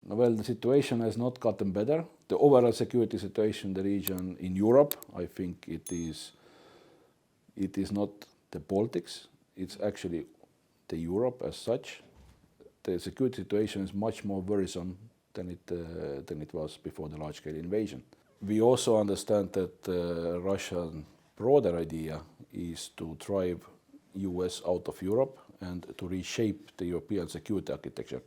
Well, the situation has not gotten better. The overall security situation in the region in Europe, I think it is not the Baltics, it's actually the Europe as such. The security situation is much more worrisome than it was before the large-scale invasion. We also understand that Russian broader idea is to drive US out of Europe and to reshape the European security architecture.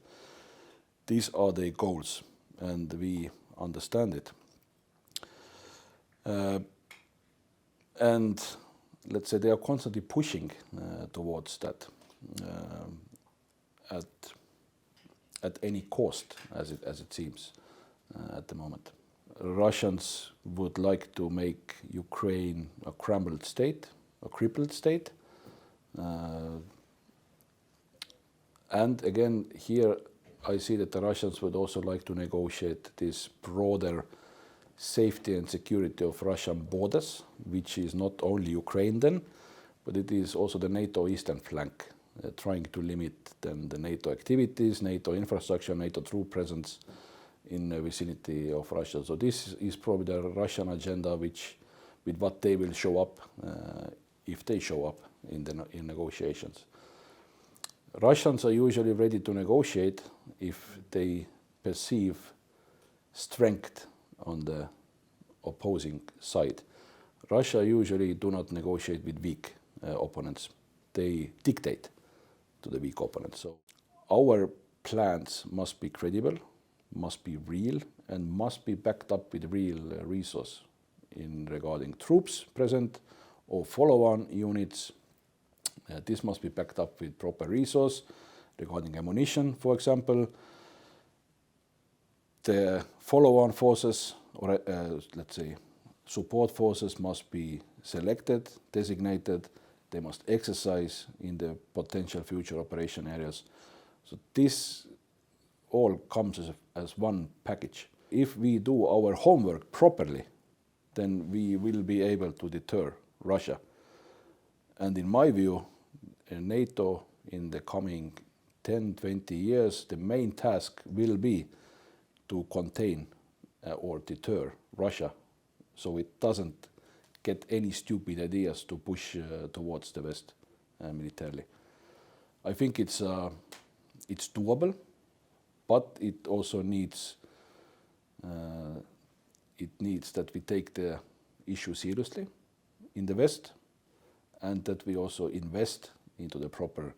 These are their goals, and we understand it. And let's say they are constantly pushing towards that at any cost, as it seems at the moment. Russians would like to make Ukraine a crumbled state, a crippled state. And again, here I see that the Russians would also like to negotiate this broader safety and security of Russian borders, which is not only Ukraine then, but it is also the NATO eastern flank, trying to limit then the NATO activities, NATO infrastructure, NATO troop presence in the vicinity of Russia. So this is probably the Russian agenda with what they will show up, if they show up in negotiations. Russians are usually ready to negotiate if they perceive strength on the opposing side. Russia usually do not negotiate with weak opponents. They dictate to the weak opponents. So our plans must be credible, must be real, and must be backed up with real resource in regarding troops present or follow-on units. This must be backed up with proper resource regarding ammunition, for example. The follow-on forces, or let's say support forces, must be selected, designated. They must exercise in the potential future operation areas. So this all comes as one package. If we do our homework properly, then we will be able to deter Russia. And in my view, NATO in the coming 10-20 years, the main task will be to contain or deter Russia, so it doesn't get any stupid ideas to push towards the West militarily. I think it's doable, but it also needs that we take the issue seriously in the West, and that we also invest into the proper,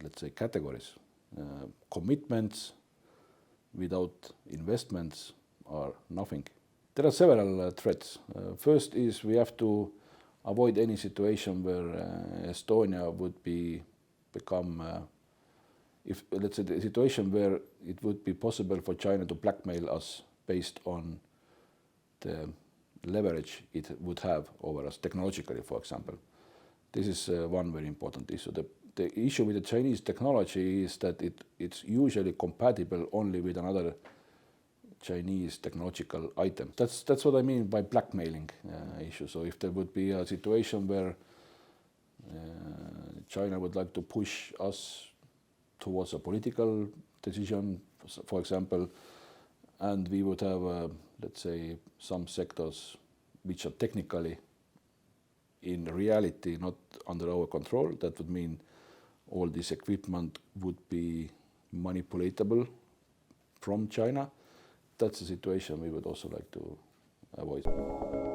let's say, categories. Commitments without investments are nothing. There are several threats. First is we have to avoid any situation where Estonia would become, if let's say the situation where it would be possible for China to blackmail us based on the leverage it would have over us technologically, for example. This is one very important issue. The issue with the Chinese technology is that it's usually compatible only with another Chinese technological item. That's what I mean by blackmailing issue. So if there would be a situation where China would like to push us towards a political decision, for example, and we would have, let's say, some sectors which are technically in reality not under our control, that would mean all this equipment would be manipulatable from China. That's a situation we would also like to avoid.